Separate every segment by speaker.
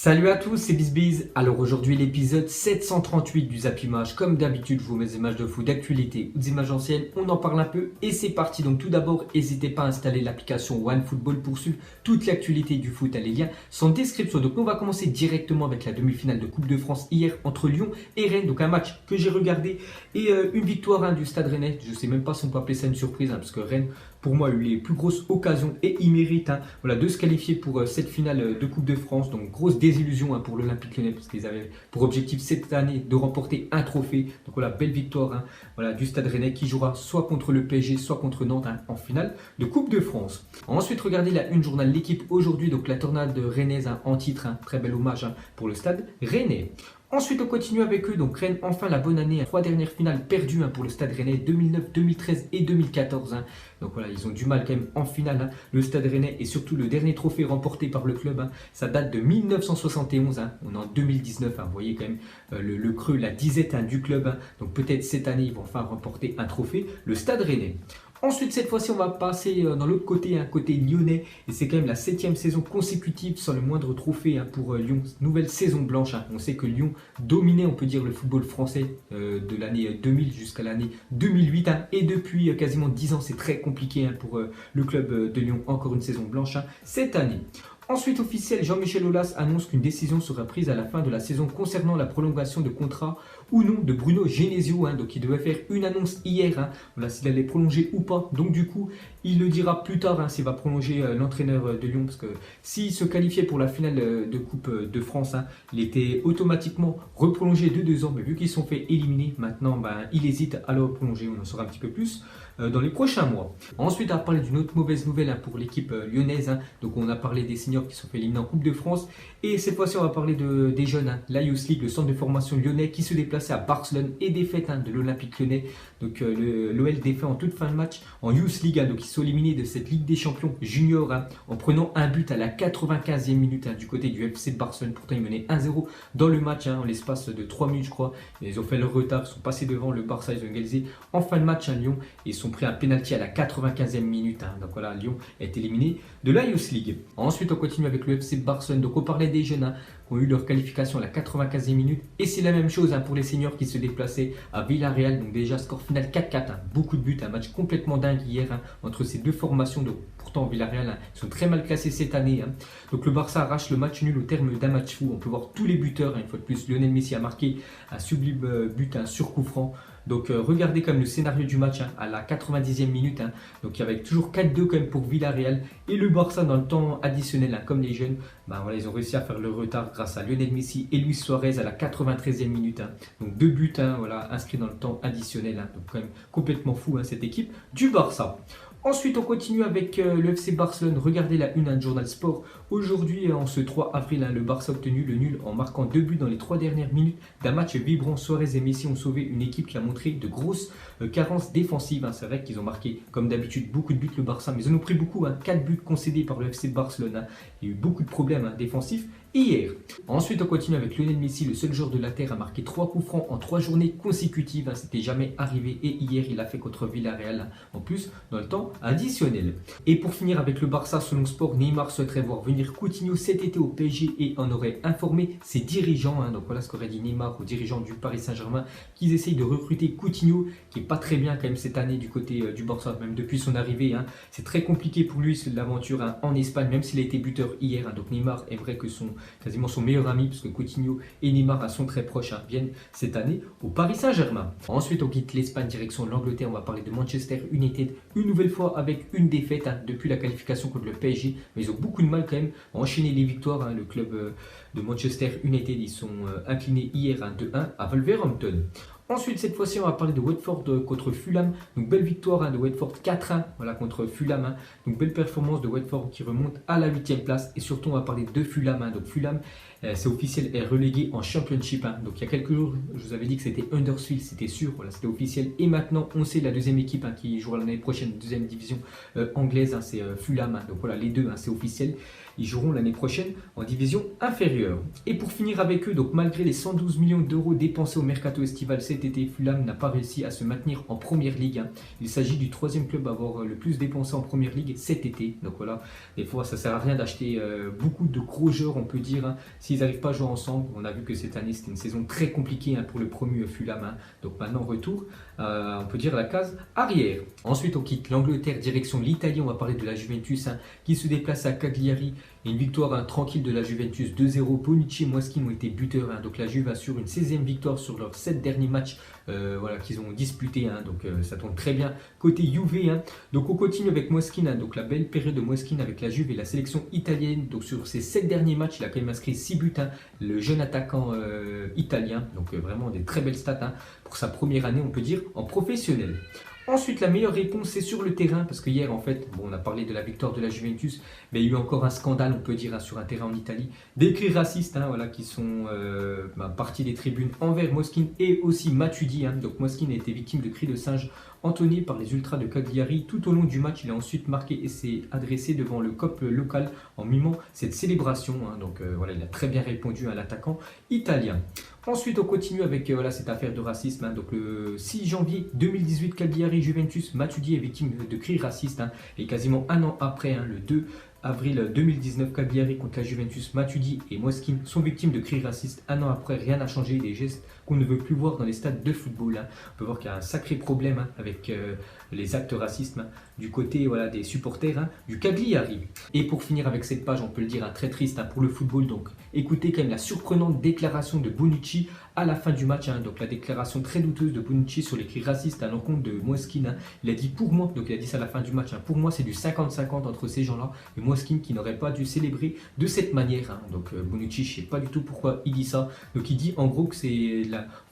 Speaker 1: Salut à tous, c'est BizBiz. Alors aujourd'hui l'épisode 738 du Zap Image. Comme d'habitude, je vous mets des images de foot d'actualité ou des images anciennes. On en parle un peu et c'est parti. Donc tout d'abord, n'hésitez pas à installer l'application OneFootball pour suivre toute l'actualité du foot. Les liens sont en description. Donc on va commencer directement avec la demi-finale de Coupe de France hier entre Lyon et Rennes. Donc un match que j'ai regardé et une victoire du Stade Rennais. Je ne sais même pas si on peut appeler ça une surprise parce que Rennes, pour moi, a eu les plus grosses occasions et il mérite de se qualifier pour cette finale de Coupe de France. Donc grosse désillusion pour l'Olympique Lyonnais parce qu'ils avaient pour objectif cette année de remporter un trophée. Donc voilà, belle victoire du Stade Rennais qui jouera soit contre le PSG, soit contre Nantes en finale de Coupe de France. Ensuite, regardez la une journal L'équipe aujourd'hui. Donc la tornade rennaise en titre, très bel hommage pour le Stade Rennais. Ensuite, on continue avec eux. Donc, Rennes, enfin la bonne année. 3 dernières finales perdues pour le Stade Rennais, 2009, 2013 et 2014. Donc voilà, ils ont du mal quand même en finale. Le Stade Rennais et surtout le dernier trophée remporté par le club. Ça date de 1971. On est en 2019. Vous voyez quand même le creux, la disette du club. Donc peut-être cette année, ils vont enfin remporter un trophée. Le Stade Rennais. Ensuite, cette fois-ci, on va passer dans l'autre côté, côté lyonnais. Et c'est quand même la 7e saison consécutive sans le moindre trophée pour Lyon. Nouvelle saison blanche. On sait que Lyon dominait, on peut dire, le football français de l'année 2000 jusqu'à l'année 2008. Et depuis quasiment 10 ans, c'est très compliqué pour le club de Lyon. Encore une saison blanche cette année. Ensuite, officiel, Jean-Michel Aulas annonce qu'une décision sera prise à la fin de la saison concernant la prolongation de contrat ou non de Bruno Genesio. Donc, il devait faire une annonce hier, s'il allait prolonger ou pas. Donc, du coup, il le dira plus tard s'il va prolonger l'entraîneur de Lyon. Parce que s'il se qualifiait pour la finale de Coupe de France, il était automatiquement reprolongé de 2 ans. Mais vu qu'ils sont fait éliminer, maintenant, il hésite à le prolonger. On en saura un petit peu plus dans les prochains mois. Ensuite, on va parler d'une autre mauvaise nouvelle pour l'équipe lyonnaise. Donc, on a parlé des seniors qui sont fait éliminer en Coupe de France. Et cette fois-ci, on va parler des jeunes. La Youth League, le centre de formation lyonnais qui se déplaçait à Barcelone et défaite de l'Olympique Lyonnais. Donc, l'OL défait en toute fin de match en Youth League. Donc, ils sont éliminés de cette Ligue des Champions junior en prenant un but à la 95e minute du côté du FC Barcelone. Pourtant, ils menaient 1-0 dans le match en l'espace de 3 minutes, je crois. Et ils ont fait leur retard, ils sont passés devant le Barça, ils ont égalisé en fin de match à Lyon. Et ils sont pris un pénalty à la 95e minute. Donc voilà, Lyon est éliminé de la Youth League. Ensuite, on continue avec le FC Barcelone. Donc on parlait des jeunes qui ont eu leur qualification à la 95e minute. Et c'est la même chose pour les seniors qui se déplaçaient à Villarreal. Donc déjà, score final 4-4. Beaucoup de buts, un match complètement dingue hier entre ces deux formations. Donc pourtant, Villarreal, ils sont très mal classés cette année. Donc le Barça arrache le match nul au terme d'un match fou. On peut voir tous les buteurs. Une fois de plus, Lionel Messi a marqué un sublime but sur coup franc. Donc regardez comme le scénario du match à la 90e minute. Donc il y avait toujours 4-2 quand même pour Villarreal. Et le Barça dans le temps additionnel, comme les jeunes, ils ont réussi à faire le retard grâce à Lionel Messi et Luis Suarez à la 93e minute. Donc 2 buts inscrits dans le temps additionnel. Donc quand même complètement fou cette équipe du Barça. Ensuite, on continue avec le FC Barcelone. Regardez la une de Journal Sport. Aujourd'hui, en ce 3 avril, le Barça a obtenu le nul en marquant 2 buts dans les 3 dernières minutes d'un match vibrant. Suarez et Messi ont sauvé une équipe qui a montré de grosses carences défensives. C'est vrai qu'ils ont marqué, comme d'habitude, beaucoup de buts le Barça, mais ils en ont pris beaucoup. 4 buts concédés par le FC Barcelone. Il y a eu beaucoup de problèmes défensifs hier. Ensuite, on continue avec Lionel Messi, le seul joueur de la Terre à marquer 3 coups francs en 3 journées consécutives. C'était jamais arrivé et hier, il l'a fait contre Villarreal. En plus, dans le temps additionnel. Et pour finir avec le Barça, selon Sport, Neymar souhaiterait voir venir Coutinho cet été au PSG et en aurait informé ses dirigeants. Donc voilà ce qu'aurait dit Neymar aux dirigeants du Paris Saint-Germain, qu'ils essayent de recruter Coutinho, qui est pas très bien quand même cette année du côté du Barça, même depuis son arrivée. C'est très compliqué pour lui l'aventure en Espagne, même s'il a été buteur hier. Donc Neymar aimerait que quasiment son meilleur ami, parce que Coutinho et Neymar sont très proches, viennent cette année au Paris Saint-Germain. Ensuite, on quitte l'Espagne, direction l'Angleterre. On va parler de Manchester United, une nouvelle fois avec une défaite depuis la qualification contre le PSG. Mais ils ont beaucoup de mal quand même à enchaîner les victoires. Le club de Manchester United, ils sont inclinés hier 2-1 à Wolverhampton. Ensuite, cette fois-ci, on va parler de Watford contre Fulham. Donc, belle victoire de Watford 4-1 contre Fulham. Donc, belle performance de Watford qui remonte à la 8e place. Et surtout, on va parler de Fulham. Donc, Fulham, c'est officiel, est relégué en Championship. Donc, il y a quelques jours, je vous avais dit que c'était Huddersfield, c'était sûr, c'était officiel. Et maintenant, on sait la deuxième équipe qui jouera l'année prochaine, deuxième division anglaise, c'est Fulham. Donc, voilà, les deux, c'est officiel. Ils joueront l'année prochaine en division inférieure. Et pour finir avec eux, donc malgré les 112 millions d'euros dépensés au mercato estival cet été, Fulham n'a pas réussi à se maintenir en première ligue. Il s'agit du troisième club à avoir le plus dépensé en première ligue cet été. Donc voilà, des fois ça sert à rien d'acheter beaucoup de gros joueurs, on peut dire, s'ils n'arrivent pas à jouer ensemble. On a vu que cette année c'était une saison très compliquée pour le promu Fulham. Donc maintenant retour, on peut dire, à la case arrière. Ensuite on quitte l'Angleterre, direction l'Italie. On va parler de la Juventus qui se déplace à Cagliari. Et une victoire tranquille de la Juventus 2-0. Bonucci et Moiskin ont été buteurs. Donc la Juve assure une 16e victoire sur leurs 7 derniers matchs qu'ils ont disputés. Donc ça tourne très bien côté Juve. Donc on continue avec Moiskin. Donc la belle période de Moiskin avec la Juve et la sélection italienne. Donc sur ces 7 derniers matchs, il a quand même inscrit 6 buts. Le jeune attaquant italien. Donc vraiment des très belles stats pour sa première année, on peut dire, en professionnel. Ensuite, la meilleure réponse, c'est sur le terrain, parce que hier, en fait, on a parlé de la victoire de la Juventus, mais il y a eu encore un scandale, on peut dire, sur un terrain en Italie. Des cris racistes, qui sont partis des tribunes envers Moiskin et aussi Matuidi. Donc Moiskin a été victime de cris de singe entonnés par les ultras de Cagliari. Tout au long du match, il a ensuite marqué et s'est adressé devant le COP local en mimant cette célébration. Donc il a très bien répondu à l'attaquant italien. Ensuite, on continue avec cette affaire de racisme. Donc le 6 janvier 2018, Cagliari-Juventus, Matuidi est victime de cris racistes. Et quasiment un an après, le 2 avril 2019, Cagliari contre la Juventus, Matuidi et Moiskin sont victimes de cris racistes. Un an après, rien n'a changé, des gestes qu'on ne veut plus voir dans les stades de football. On peut voir qu'il y a un sacré problème avec les actes racistes du côté des supporters du Cagliari. Et pour finir avec cette page, on peut le dire, très triste pour le football. Donc écoutez quand même la surprenante déclaration de Bonucci à la fin du match. Donc la déclaration très douteuse de Bonucci sur les cris racistes à l'encontre de Moiskin. Il a dit pour moi, donc il a dit ça à la fin du match, pour moi c'est du 50-50 entre ces gens-là et Moiskin qui n'aurait pas dû célébrer de cette manière. Donc Bonucci, je ne sais pas du tout pourquoi il dit ça. Donc il dit en gros que c'est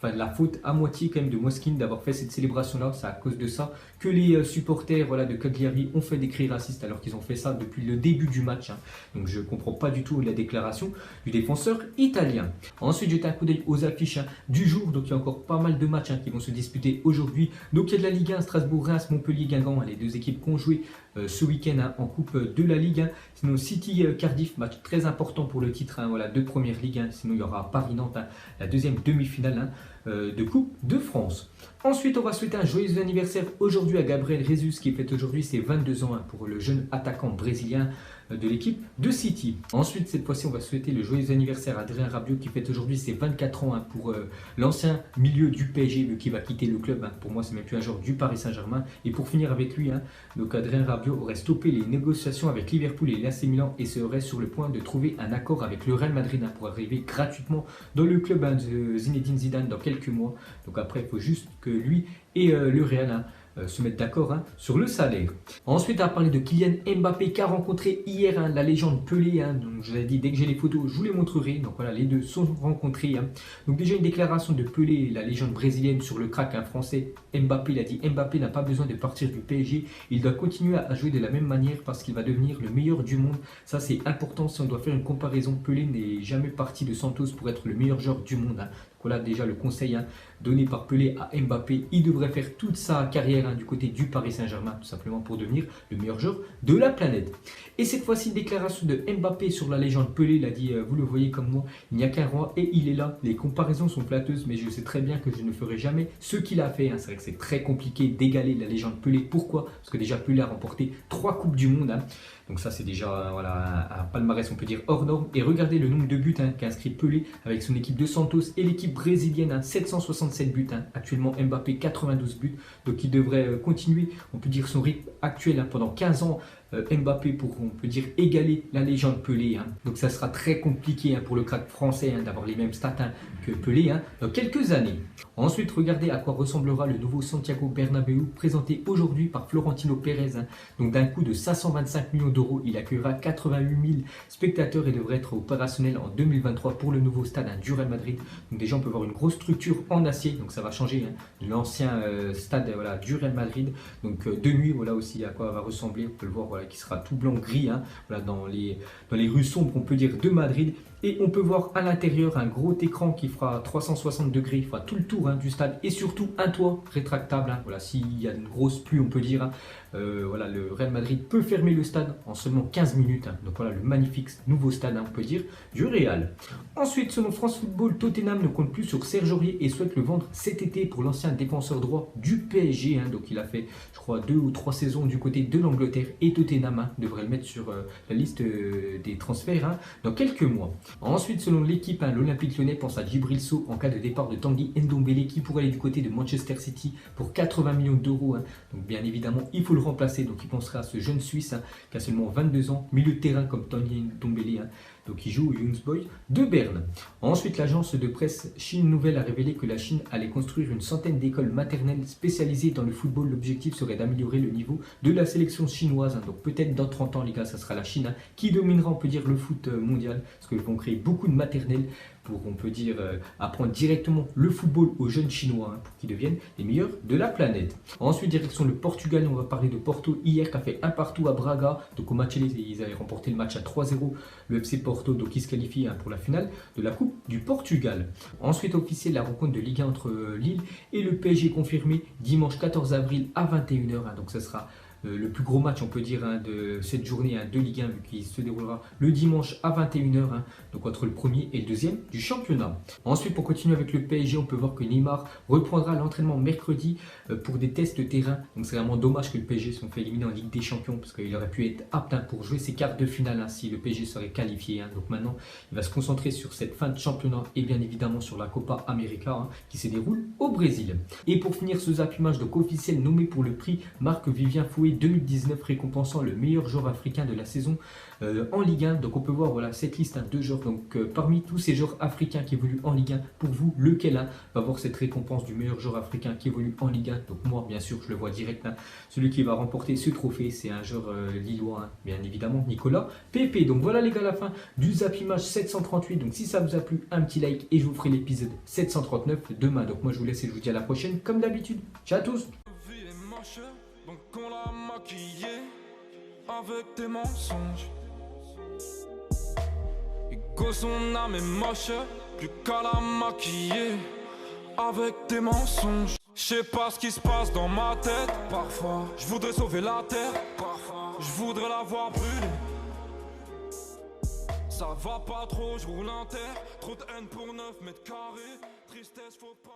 Speaker 1: la faute à moitié quand même de Moiskin d'avoir fait cette célébration-là. C'est à cause de ça que les supporters de Cagliari ont fait des cris racistes alors qu'ils ont fait ça depuis le début du match. Donc je ne comprends pas du tout la déclaration du défenseur italien. Ensuite, jetez un coup d'œil aux affiches du jour. Donc il y a encore pas mal de matchs qui vont se disputer aujourd'hui. Donc il y a de la Ligue 1, Strasbourg, Reims, Montpellier, Guingamp, les deux équipes qui ont joué ce week-end en Coupe de la Ligue. Sinon City Cardiff, match très important pour le titre de Première Ligue. Sinon il y aura Paris-Nantes, la deuxième demi-finale de Coupe de France. Ensuite, on va souhaiter un joyeux anniversaire aujourd'hui à Gabriel Jesus qui fête aujourd'hui ses 22 ans pour le jeune attaquant brésilien de l'équipe de City. Ensuite, cette fois-ci, on va souhaiter le joyeux anniversaire à Adrien Rabiot qui fête aujourd'hui ses 24 ans pour l'ancien milieu du PSG qui va quitter le club. Pour moi, c'est même plus un joueur du Paris Saint-Germain. Et pour finir avec lui, donc Adrien Rabiot aurait stoppé les négociations avec Liverpool et l'AC Milan et serait sur le point de trouver un accord avec le Real Madrid pour arriver gratuitement dans le club de Zinedine Zidane dans quelques mois. Donc après, il faut juste que lui et le Real se mettre d'accord sur le salaire. Ensuite, on va parler de Kylian Mbappé qui a rencontré hier la légende Pelé. Donc, je vous ai dit, dès que j'ai les photos, je vous les montrerai. Donc voilà, les deux sont rencontrés. Donc déjà, une déclaration de Pelé, la légende brésilienne, sur le crack français Mbappé. Il a dit: Mbappé n'a pas besoin de partir du PSG. Il doit continuer à jouer de la même manière parce qu'il va devenir le meilleur du monde. Ça, c'est important si on doit faire une comparaison. Pelé n'est jamais parti de Santos pour être le meilleur joueur du monde. Voilà déjà le conseil donné par Pelé à Mbappé. Il devrait faire toute sa carrière du côté du Paris Saint-Germain, tout simplement pour devenir le meilleur joueur de la planète. Et cette fois-ci, déclaration de Mbappé sur la légende Pelé. Il a dit: vous le voyez comme moi, il n'y a qu'un roi et il est là. Les comparaisons sont flatteuses, mais je sais très bien que je ne ferai jamais ce qu'il a fait. C'est vrai que c'est très compliqué d'égaler la légende Pelé. Pourquoi? Parce que déjà Pelé a remporté 3 coupes du monde. Donc ça, c'est déjà un palmarès, on peut dire, hors norme. Et regardez le nombre de buts qu'a inscrit Pelé avec son équipe de Santos et l'équipe brésilienne. 767 buts. Actuellement, Mbappé, 92 buts. Donc il devrait continuer, on peut dire, son rythme actuel pendant 15 ans. Mbappé pour, on peut dire, égaler la légende Pelé. Donc ça sera très compliqué pour le crack français d'avoir les mêmes stats que Pelé dans quelques années. Ensuite, regardez à quoi ressemblera le nouveau Santiago Bernabéu présenté aujourd'hui par Florentino Pérez. Donc d'un coût de 525 millions d'euros, il accueillera 88 000 spectateurs et devrait être opérationnel en 2023 pour le nouveau stade du Real Madrid. Donc déjà, on peut voir une grosse structure en acier, donc ça va changer de l'ancien stade du Real Madrid. Donc de nuit, voilà aussi à quoi va ressembler, on peut le voir, qui sera tout blanc gris dans les rues sombres, on peut dire, de Madrid. Et on peut voir à l'intérieur un gros écran qui fera 360 degrés, il fera tout le tour du stade et surtout un toit rétractable. Voilà, s'il y a une grosse pluie, on peut dire, voilà, le Real Madrid peut fermer le stade en seulement 15 minutes. Donc voilà, le magnifique nouveau stade, on peut dire, du Real. Ensuite, selon France Football, Tottenham ne compte plus sur Serge Aurier et souhaite le vendre cet été pour l'ancien défenseur droit du PSG. Donc il a fait, je crois, 2 ou 3 saisons du côté de l'Angleterre et Tottenham devrait le mettre sur la liste des transferts dans quelques mois. Ensuite, selon l'équipe, l'Olympique Lyonnais pense à Djibril Sow en cas de départ de Tanguy Ndombele qui pourrait aller du côté de Manchester City pour 80 millions d'euros. Donc bien évidemment, il faut le remplacer. Donc il pensera à ce jeune Suisse qui a seulement 22 ans, milieu de terrain comme Tanguy Ndombele. Donc il joue au Young Boys de Berne. Ensuite, l'agence de presse Chine Nouvelle a révélé que la Chine allait construire une centaine d'écoles maternelles spécialisées dans le football. L'objectif serait d'améliorer le niveau de la sélection chinoise. Donc peut-être dans 30 ans, les gars, ça sera la Chine qui dominera, on peut dire, le foot mondial. Parce qu'ils vont créer beaucoup de maternelles pour, on peut dire, apprendre directement le football aux jeunes Chinois pour qu'ils deviennent les meilleurs de la planète. Ensuite, direction le Portugal, on va parler de Porto hier qui a fait 1-1 à Braga. Donc au match, ils avaient remporté le match à 3-0. Le FC Porto, donc qui se qualifie pour la finale de la Coupe du Portugal. Ensuite, officiel, la rencontre de Ligue 1 entre Lille et le PSG confirmé dimanche 14 avril à 21h. Donc ça sera le plus gros match, on peut dire, de cette journée de Ligue 1, vu qu'il se déroulera le dimanche à 21h, donc entre le premier et le deuxième du championnat. Ensuite, pour continuer avec le PSG, on peut voir que Neymar reprendra l'entraînement mercredi pour des tests de terrain. Donc c'est vraiment dommage que le PSG soit fait éliminer en Ligue des Champions, parce qu'il aurait pu être apte pour jouer ses quarts de finale si le PSG serait qualifié. Donc maintenant, il va se concentrer sur cette fin de championnat et bien évidemment sur la Copa América qui se déroule au Brésil. Et pour finir ce zappimage, donc officiel nommé pour le prix Marc-Vivien Fouet 2019 récompensant le meilleur joueur africain de la saison en Ligue 1. Donc on peut voir voilà, cette liste de joueurs. Donc parmi tous ces joueurs africains qui évoluent en Ligue 1, pour vous, lequel va avoir cette récompense du meilleur joueur africain qui évolue en Ligue 1? Donc moi, bien sûr, je le vois direct. Celui qui va remporter ce trophée, c'est un joueur lillois, bien évidemment, Nicolas Pepe. Donc voilà les gars, la fin du zappimage 738. Donc si ça vous a plu, un petit like et je vous ferai l'épisode 739 demain. Donc moi je vous laisse et je vous dis à la prochaine comme d'habitude. Ciao à tous.
Speaker 2: Donc on l'a maquillé avec tes mensonges. Et que son âme est moche, plus qu'à la maquiller avec tes mensonges. Je sais pas ce qui se passe dans ma tête. Parfois, je voudrais sauver la terre. Parfois, je voudrais la voir brûler. Ça va pas trop, je roule un terre. Trop de haine pour 9 mètres carrés. Tristesse, faut pas.